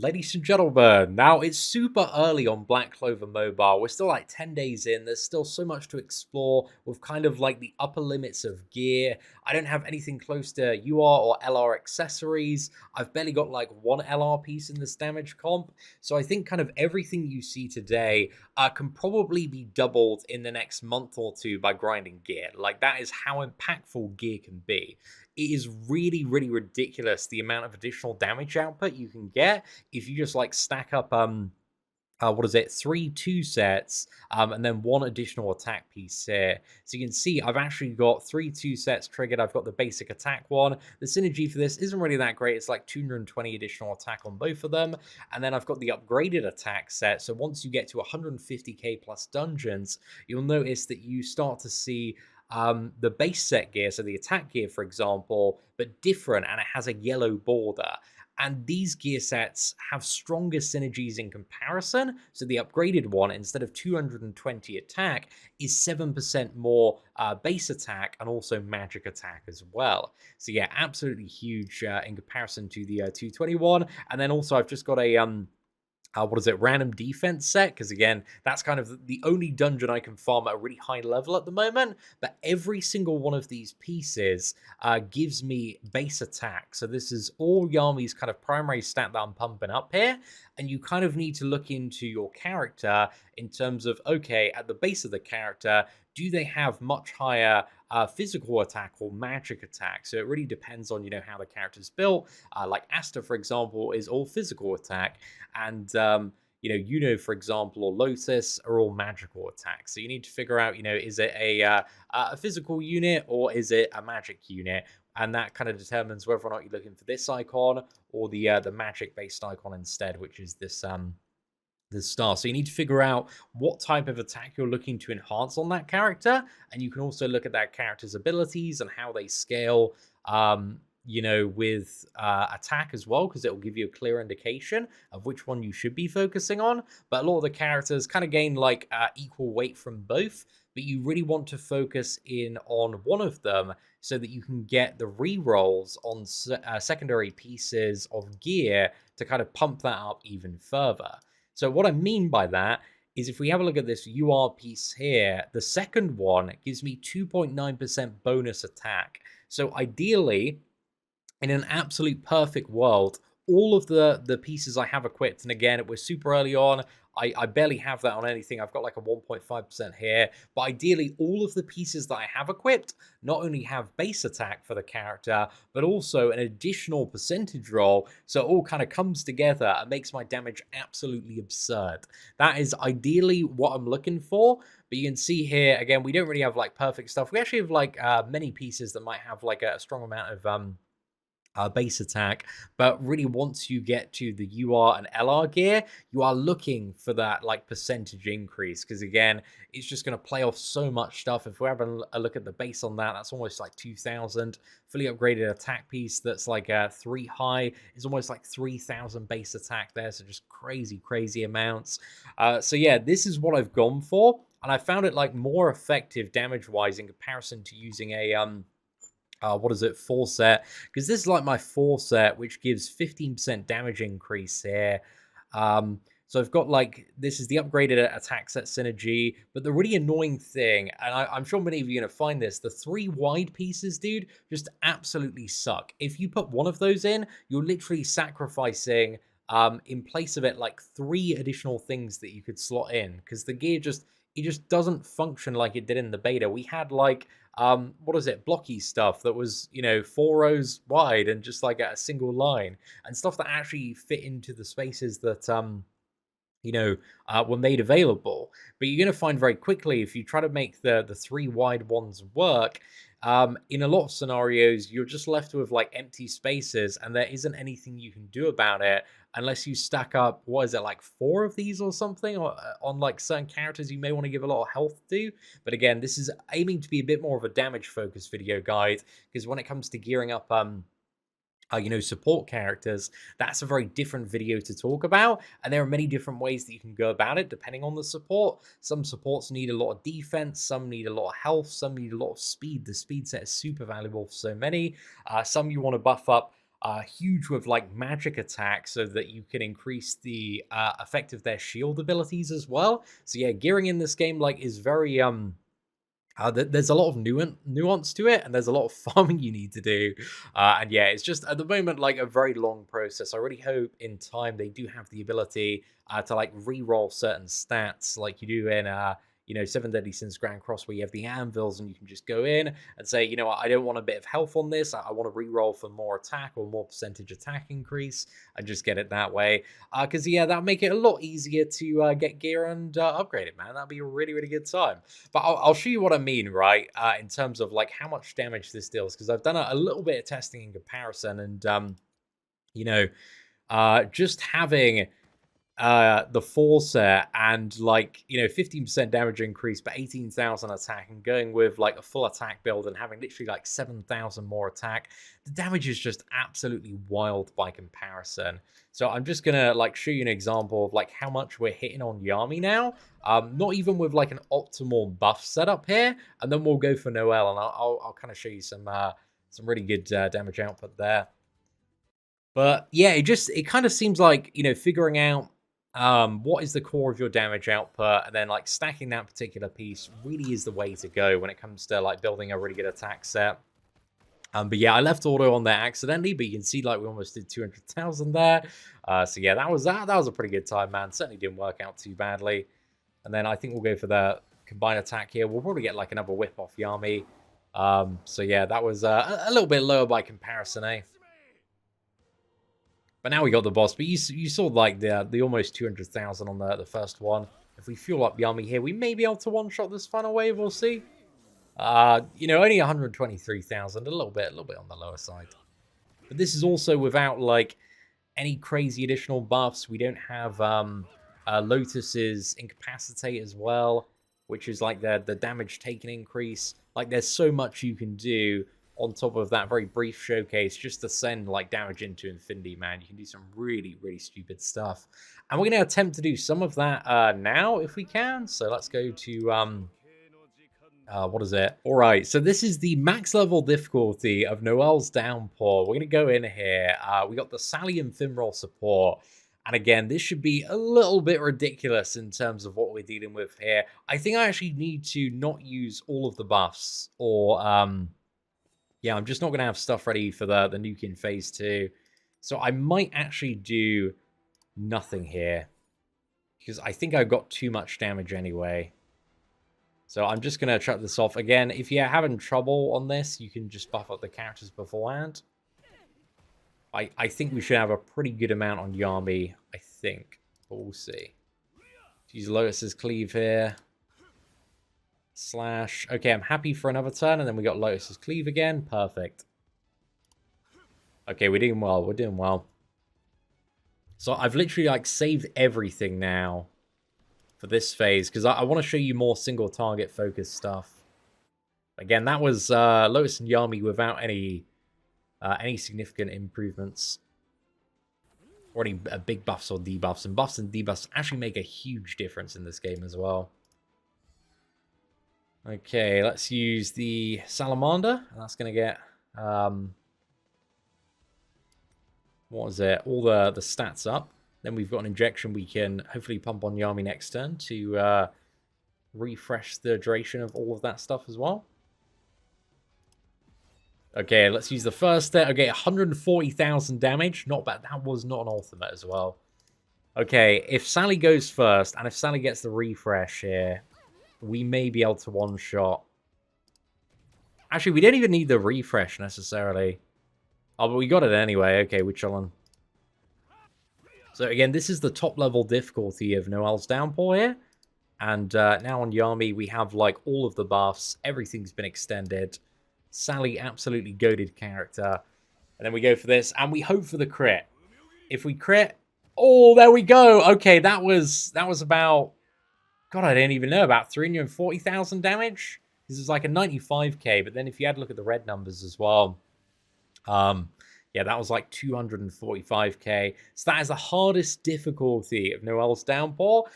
Ladies and gentlemen, now it's super early on Black Clover Mobile. We're still like 10 days in. There's still so much to explore with kind of like the upper limits of gear. I don't have anything close to UR or LR accessories. I've barely got like one LR piece in this damage comp. So I think kind of everything you see today can probably be doubled in the next month or two by grinding gear. Like that is how impactful gear can be. It is really, really ridiculous the amount of additional damage output you can get if you just like stack up what is it, 3 2-sets, and then one additional attack piece here. So you can see I've actually got 3 2-sets triggered. I've got the basic attack one. The synergy for this isn't really that great. It's like 220 additional attack on both of them. And then I've got the upgraded attack set. So once you get to 150k plus dungeons, you'll notice that you start to see the base set gear, so the attack gear, for example, but different, and it has a yellow border. And these gear sets have stronger synergies in comparison. So the upgraded one, instead of 220 attack, is 7% more base attack and also magic attack as well. So yeah, absolutely huge in comparison to the 221. And then also I've just got a what is it, random defense set, because again, that's kind of the only dungeon I can farm at a really high level at the moment. But every single one of these pieces gives me base attack. So this is all Yami's kind of primary stat that I'm pumping up here, and you kind of need to look into your character in terms of, okay, at the base of the character, do they have much higher physical attack or magic attack? So it really depends on, how the character's built. Like Asta, for example, is all physical attack, and for example, or Lotus are all magical attacks. So you need to figure out, is it a physical unit or is it a magic unit? And that kind of determines whether or not you're looking for this icon or the magic based icon instead, which is this star. So you need to figure out what type of attack you're looking to enhance on that character, and you can also look at that character's abilities and how they scale with attack as well, because it will give you a clear indication of which one you should be focusing on. But a lot of the characters kind of gain like equal weight from both, but you really want to focus in on one of them so that you can get the rerolls on secondary pieces of gear to kind of pump that up even further. So what I mean by that is if we have a look at this UR piece here, the second one gives me 2.9% bonus attack. So ideally, in an absolute perfect world, all of the pieces I have equipped, and again, it was super early on, I barely have that on anything. I've got like a 1.5% here, but ideally, all of the pieces that I have equipped not only have base attack for the character, but also an additional percentage roll, so it all kind of comes together and makes my damage absolutely absurd. That is ideally what I'm looking for, but you can see here, again, we don't really have like perfect stuff. We actually have like many pieces that might have like a strong amount of base attack, but really once you get to the UR and LR gear, you are looking for that like percentage increase, because again, it's just going to play off so much stuff. If we're having a look at the base on that, that's almost like 2,000. Fully upgraded attack piece that's like 3 high is almost like 3,000 base attack there, so just crazy amounts. So yeah, this is what I've gone for, and I found it like more effective damage wise in comparison to using a what is it, 4 set, because this is like my 4 set, which gives 15% damage increase here. So I've got like, this is the upgraded attack set synergy, but the really annoying thing, and I'm sure many of you are going to find this, the 3 wide pieces, dude, just absolutely suck. If you put one of those in, you're literally sacrificing, in place of it, like 3 additional things that you could slot in, because the gear it just doesn't function like it did in the beta. We had like what is it, blocky stuff that was 4 rows wide and just like a single line, and stuff that actually fit into the spaces that were made available. But you're going to find very quickly, if you try to make the 3 wide ones work, in a lot of scenarios, you're just left with like empty spaces, and there isn't anything you can do about it unless you stack up, what is it, like 4 of these or something, or on like certain characters you may want to give a lot of health to. But again, this is aiming to be a bit more of a damage focused video guide, because when it comes to gearing up support characters, that's a very different video to talk about, and there are many different ways that you can go about it depending on the support. Some supports need a lot of defense, some need a lot of health, some need a lot of speed. The speed set is super valuable for so many. Some you want to buff up huge with like magic attacks so that you can increase the effect of their shield abilities as well. So yeah, gearing in this game like is very there's a lot of nuance to it, and there's a lot of farming you need to do. And yeah, it's just at the moment like a very long process. I really hope in time they do have the ability to like re-roll certain stats, like you do in Seven Deadly Sins Grand Cross, where you have the anvils and you can just go in and say, you know what, I don't want a bit of health on this. I want to re-roll for more attack or more percentage attack increase, and just get it that way. Because yeah, that'll make it a lot easier to get gear and upgrade it, man. That'd be a really, really good time. But I'll show you what I mean, right? In terms of like how much damage this deals, because I've done a little bit of testing in comparison, and you know, just having the Forcer and like 15% damage increase but 18,000 attack, and going with like a full attack build and having literally like 7,000 more attack, the damage is just absolutely wild by comparison. So I'm just gonna like show you an example of like how much we're hitting on Yami now, not even with like an optimal buff setup here, and then we'll go for Noelle, and I'll kind of show you some really good damage output there. But yeah, it kind of seems like, figuring out what is the core of your damage output, and then like stacking that particular piece really is the way to go when it comes to like building a really good attack set. But yeah, I left auto on there accidentally, but you can see like we almost did 200,000 there. So yeah, that was a pretty good time, man. Certainly didn't work out too badly. And then I think we'll go for the combined attack here. We'll probably get like another whip off Yami. So yeah, that was a little bit lower by comparison, eh? But now we got the boss. But you saw like the almost 200,000 on the first one. If we fuel up Yami here, we may be able to one-shot this final wave. We'll see. Only 123,000, a little bit on the lower side. But this is also without like any crazy additional buffs. We don't have Lotus's Incapacitate as well, which is like the damage taken increase. Like there's so much you can do on top of that very brief showcase just to send like damage into infinity, man. You can do some really, really stupid stuff. And we're going to attempt to do some of that now if we can. So let's go to what is it? All right, so this is the max level difficulty of Noelle's Downpour. We're going to go in here. We got the Sally and Finroll support. And again, this should be a little bit ridiculous in terms of what we're dealing with here. I think I actually need to not use all of the buffs, or yeah, I'm just not going to have stuff ready for the nuke in phase 2. So I might actually do nothing here, because I think I've got too much damage anyway. So I'm just going to shut this off. Again, if you're having trouble on this, you can just buff up the characters beforehand. I think we should have a pretty good amount on Yami, I think. But we'll see. Use Lotus's Cleave here. Slash. Okay, I'm happy for another turn, and then we got Lotus's Cleave again. Perfect. Okay, we're doing well. We're doing well. So I've literally like saved everything now for this phase, because I want to show you more single target focused stuff. Again, that was Lotus and Yami without any significant improvements or any big buffs or debuffs. And buffs and debuffs actually make a huge difference in this game as well. Okay, let's use the Salamander. And that's going to get what is it? All the stats up. Then we've got an injection we can hopefully pump on Yami next turn to refresh the duration of all of that stuff as well. Okay, let's use the first step. Okay, 140,000 damage. Not bad. That was not an ultimate as well. Okay, if Sally goes first, and if Sally gets the refresh here, we may be able to one-shot. Actually, we don't even need the refresh necessarily. Oh, but we got it anyway. Okay, we're chilling. So again, this is the top level difficulty of Noelle's Downpour here. And now on Yami, we have like all of the buffs. Everything's been extended. Sally, absolutely goated character. And then we go for this, and we hope for the crit. If we crit... Oh, there we go! Okay, that was about... God, I didn't even know, about 340,000 damage? This is like a 95k, but then if you had a look at the red numbers as well... yeah, that was like 245k. So that is the hardest difficulty of Noelle's Downpour.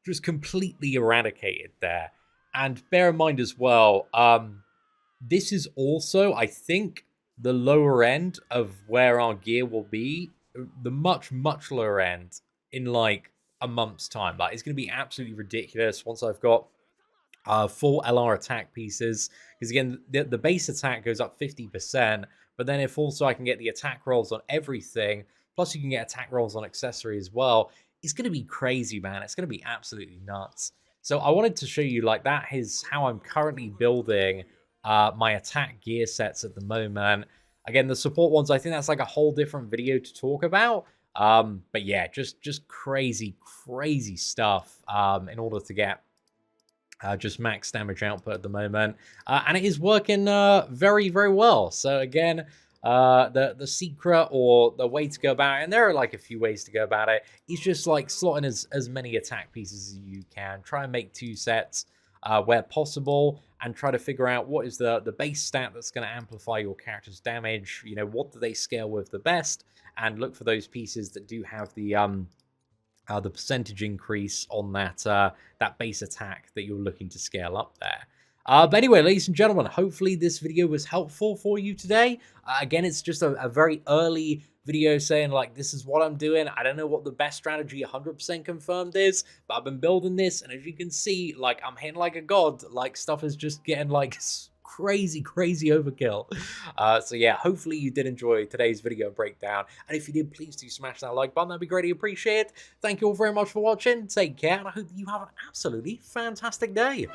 Just completely eradicated there. And bear in mind as well, this is also, I think, the lower end of where our gear will be, the much lower end in like a month's time. Like it's going to be absolutely ridiculous once I've got full LR attack pieces, because again the base attack goes up 50%, but then if also I can get the attack rolls on everything, plus you can get attack rolls on accessory as well, it's going to be crazy, man. It's going to be absolutely nuts. So I wanted to show you, like, that is how I'm currently building my attack gear sets at the moment. Again, the support ones, I think that's like a whole different video to talk about. But yeah, just crazy stuff in order to get just max damage output at the moment, and it is working very well. So again, the secret or the way to go about it, and there are like a few ways to go about it, is just like slotting as many attack pieces as you can. Try and make 2 sets where possible, and try to figure out what is the base stat that's going to amplify your character's damage. You know, what do they scale with the best, and look for those pieces that do have the percentage increase on that base attack that you're looking to scale up there. But anyway, ladies and gentlemen, hopefully this video was helpful for you today. Again, it's just a very early video saying, like, this is what I'm doing. I don't know what the best strategy 100% confirmed is, but I've been building this, and as you can see, like, I'm hitting like a god. Like, stuff is just getting, like, crazy overkill. So yeah, hopefully you did enjoy today's video breakdown, and if you did, please do smash that like button. That'd be greatly appreciated. Thank you all very much for watching. Take care, and I hope you have an absolutely fantastic day.